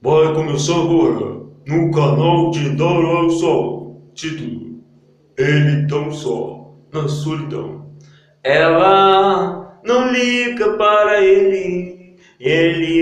Vai começar agora, no canal de Dar ao Sol. Título: Ele tão só, na solidão. Ela não liga para ele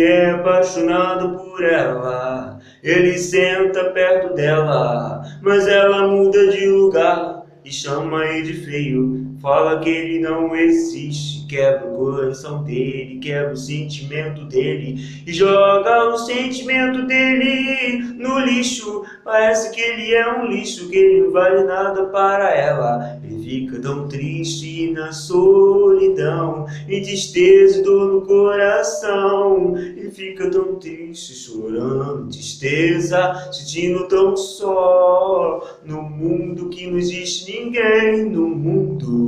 é apaixonado por ela. Ele senta perto dela, mas ela muda de lugar e chama ele de feio. Fala que ele não existe, quebra o coração dele, quebra o sentimento dele e joga o sentimento dele no lixo. Parece que ele é um lixo, que ele não vale nada para ela. Ele fica tão triste na solidão, e tristeza e dor no coração. Ele fica tão triste, chorando, tristeza, sentindo tão só. No mundo que não existe ninguém no mundo,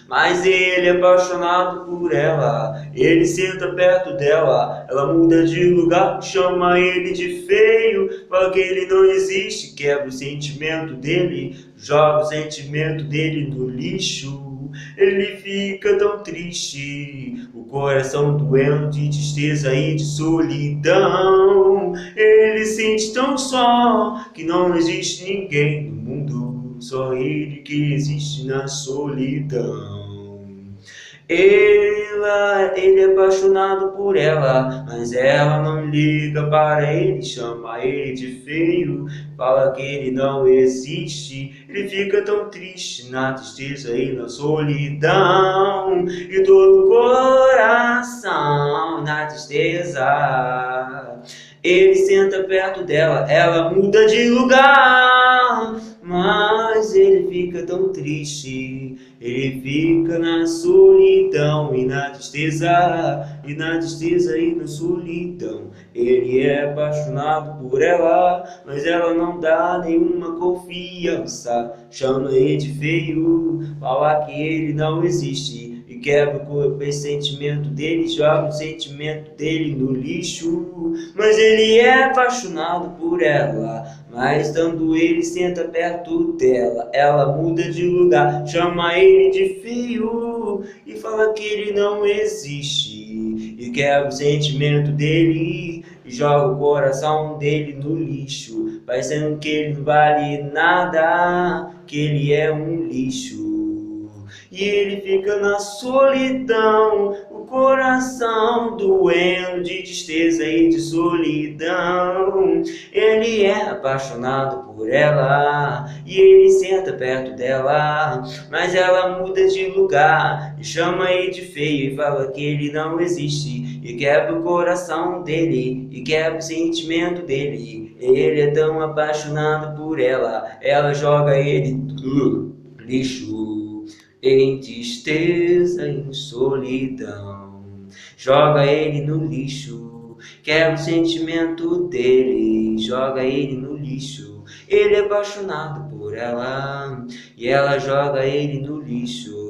mas ele é apaixonado por ela. Ele senta perto dela, ela muda de lugar, chama ele de feio, fala que ele não existe, quebra o sentimento dele, joga o sentimento dele no lixo. Ele fica tão triste, o coração doendo de tristeza e de solidão. Ele sente tão só que não existe ninguém no mundo, só ele que existe na solidão. Ele é apaixonado por ela, mas ela não liga para ele, chama ele de feio, fala que ele não existe. Ele fica tão triste na tristeza e na solidão, e dor no coração, na tristeza. Ele senta perto dela, ela muda de lugar, mas ele fica tão triste. Ele fica na solidão e na tristeza, e na tristeza e na solidão. Ele é apaixonado por ela, mas ela não dá nenhuma confiança. Chama ele de feio, fala que ele não existe. E quebra o sentimento dele, joga o sentimento dele no lixo. Mas ele é apaixonado por ela, mas estando ele senta perto dela, ela muda de lugar, chama ele de feio e fala que ele não existe. E quebra o sentimento dele e joga o coração dele no lixo, parecendo que ele não vale nada, que ele é um lixo. E ele fica na solidão, o coração doendo de tristeza e de solidão. Ele é apaixonado por ela e ele senta perto dela, mas ela muda de lugar e chama ele de feio e fala que ele não existe. E quebra o coração dele e quebra o sentimento dele. Ele é tão apaixonado por ela joga ele no lixo, em tristeza e em solidão. Joga ele no lixo, quer o sentimento dele, joga ele no lixo. Ele é apaixonado por ela e ela joga ele no lixo.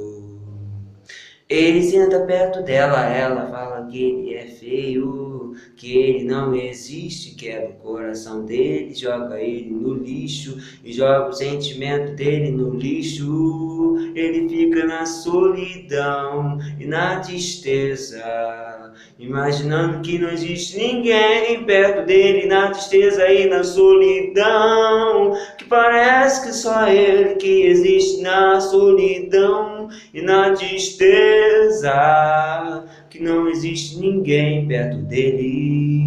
Ele senta perto dela, ela fala que ele é feio, que ele não existe, quebra o coração dele, joga ele no lixo e joga o sentimento dele no lixo. Ele fica na solidão e na tristeza, imaginando que não existe ninguém perto dele, na tristeza e na solidão, que parece que só ele que existe na solidão e na tristeza, que não existe ninguém perto dele.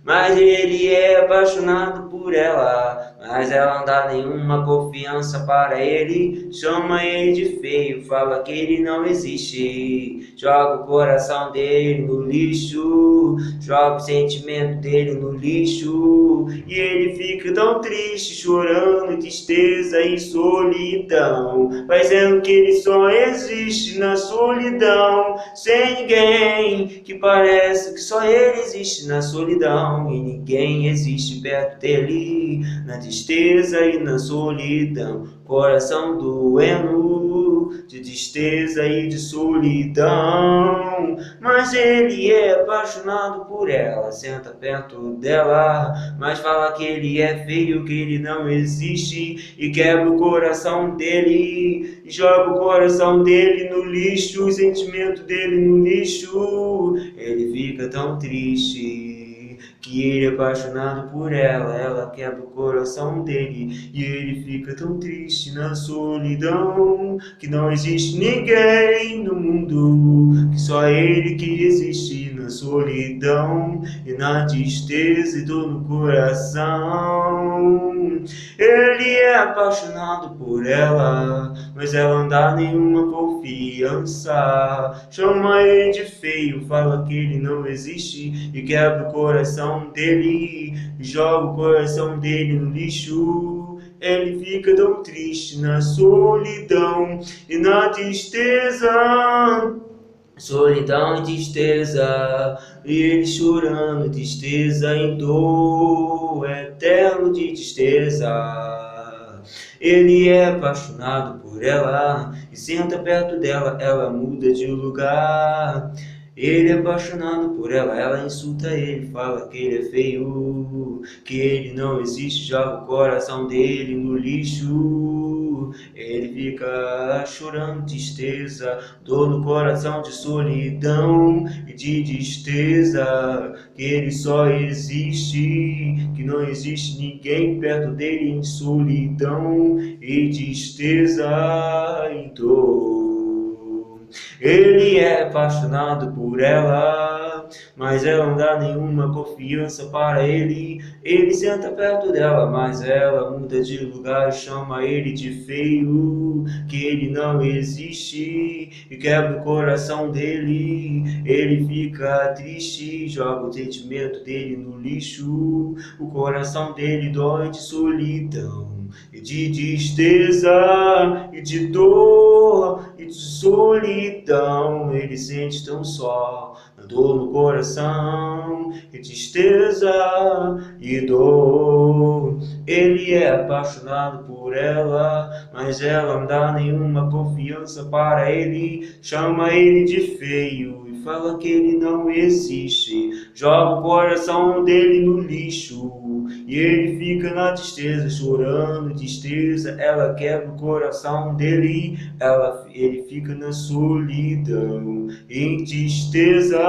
Mas ele é apaixonado por ela, mas ela não dá nenhuma confiança para ele. Chama ele de feio, fala que ele não existe. Joga o coração dele no lixo, joga o sentimento dele no lixo. E ele fica tão triste, chorando, tristeza e solidão, parecendo que ele só existe na solidão, sem ninguém, que parece que só ele existe na solidão e ninguém existe perto dele, na tristeza e na solidão, coração doendo de tristeza e de solidão. Mas ele é apaixonado por ela, senta perto dela, mas fala que ele é feio, que ele não existe, e quebra o coração dele e joga o coração dele no lixo, o sentimento dele no lixo. Ele fica tão triste, que ele é apaixonado por ela, ela quebra o coração dele e ele fica tão triste na solidão, que não existe ninguém no mundo, que só ele que existe na solidão e na tristeza e dor no coração. Ele é apaixonado por ela, mas ela não dá nenhuma confiança. Chama ele de feio, fala que ele não existe e quebra o coração dele, joga o coração dele no lixo. Ele fica tão triste na solidão e na tristeza. Solidão e tristeza, e ele chorando, tristeza e dor, eterno de tristeza. Ele é apaixonado por ela, e senta perto dela, ela muda de lugar. Ele é apaixonado por ela, ela insulta ele, fala que ele é feio, que ele não existe, joga o coração dele no lixo. Ele fica chorando tristeza, dor no coração de solidão e de tristeza, que ele só existe, que não existe ninguém perto dele em solidão e tristeza e dor. Ele é apaixonado por ela, mas ela não dá nenhuma confiança para ele. Ele senta perto dela, mas ela muda de lugar e chama ele de feio, que ele não existe e quebra o coração dele. Ele fica triste, joga o sentimento dele no lixo. O coração dele dói de solidão e de tristeza e de dor e de solidão. Ele sente tão só, a dor no coração e tristeza e dor. Ele é apaixonado por ela, mas ela não dá nenhuma confiança para ele. Chama ele de feio e fala que ele não existe, joga o coração dele no lixo e ele fica na tristeza, chorando tristeza. Ela quebra o coração dele, ele fica na solidão, em tristeza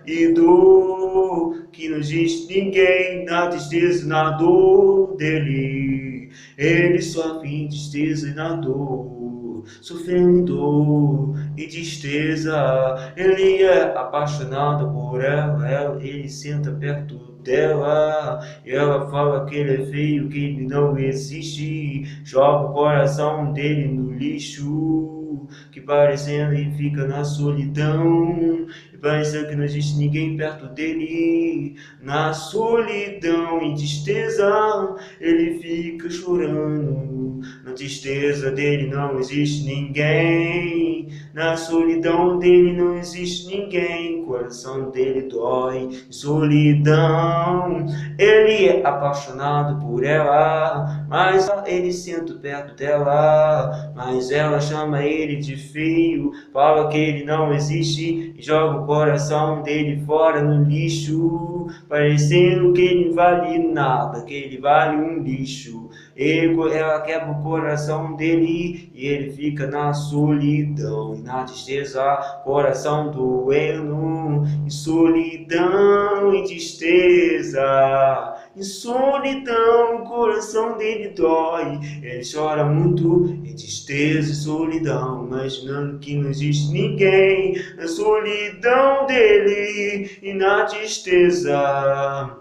e dor, que não existe ninguém na tristeza e na dor dele. Ele sofre em tristeza e na dor, sofrendo dor e tristeza. Ele é apaixonado por ela, ele senta perto dela e ela fala que ele é feio, que ele não existe, joga o coração dele no lixo, que parecendo ele fica na solidão, e parecendo que não existe ninguém perto dele, na solidão e tristeza. Ele fica chorando, na tristeza dele não existe ninguém, na solidão dele não existe ninguém, o coração dele dói, solidão. Ele é apaixonado por ela, mas ele senta perto dela, mas ela chama ele de feio, fala que ele não existe e joga o coração dele fora no lixo, parecendo que ele vale nada, que ele vale um lixo. Ela quebra o coração dele e ele fica na solidão e na tristeza, coração doendo, em solidão e tristeza, em solidão, o coração dele dói. Ele chora muito em tristeza e solidão, imaginando que não existe ninguém na solidão dele e na tristeza.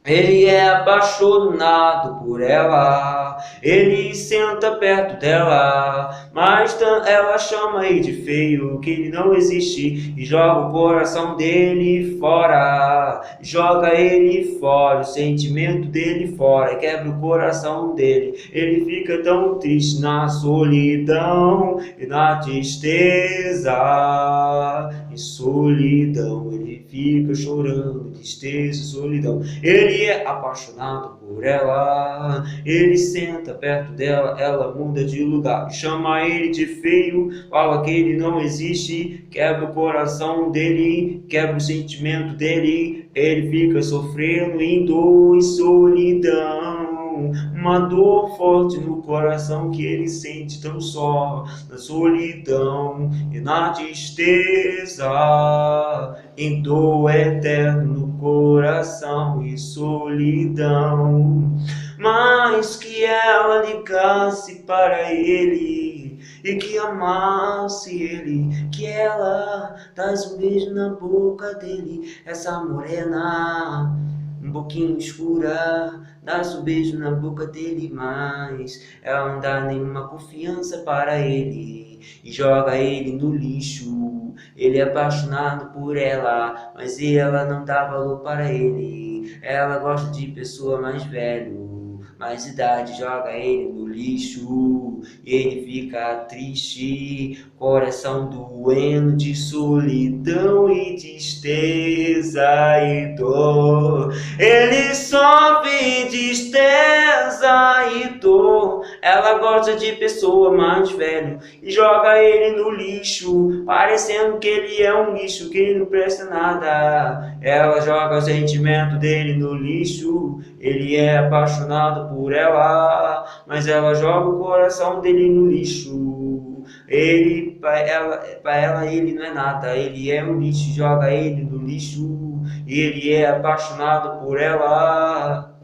Ele é apaixonado por ela, ele senta perto dela, mas ela chama ele de feio, que ele não existe, e joga o coração dele fora, joga ele fora, o sentimento dele fora, e quebra o coração dele. Ele fica tão triste na solidão e na tristeza, e solidão, ele fica chorando, tristeza e solidão. Ele é apaixonado por ela, ele senta perto dela, ela muda de lugar, chama ele de feio, fala que ele não existe, quebra o coração dele, quebra o sentimento dele, ele fica sofrendo em dor e solidão. uma dor forte no coração que ele sente tão só, na solidão e na tristeza, em dor eterna no coração e solidão. Mas que ela ligasse para ele e que amasse ele, que ela desse um beijo na boca dele, essa morena um pouquinho escura, dá-se um beijo na boca dele, mas ela não dá nenhuma confiança para ele e joga ele no lixo. Ele é apaixonado por ela, mas ela não dá valor para ele. Ela gosta de pessoa mais velho, mais idade, joga ele no lixo. E ele fica triste, coração doendo de solidão e tristeza e dor. Ele sofre tristeza e dor. Ela gosta de pessoa mais velho e joga ele no lixo, parecendo que ele é um lixo, que ele não presta nada. Ela joga o sentimento dele no lixo. Ele é apaixonado por ela, mas ela joga o coração dele no lixo. Ele, para ela, ele não é nada. Ele é um lixo, joga ele no lixo. Ele é apaixonado por ela.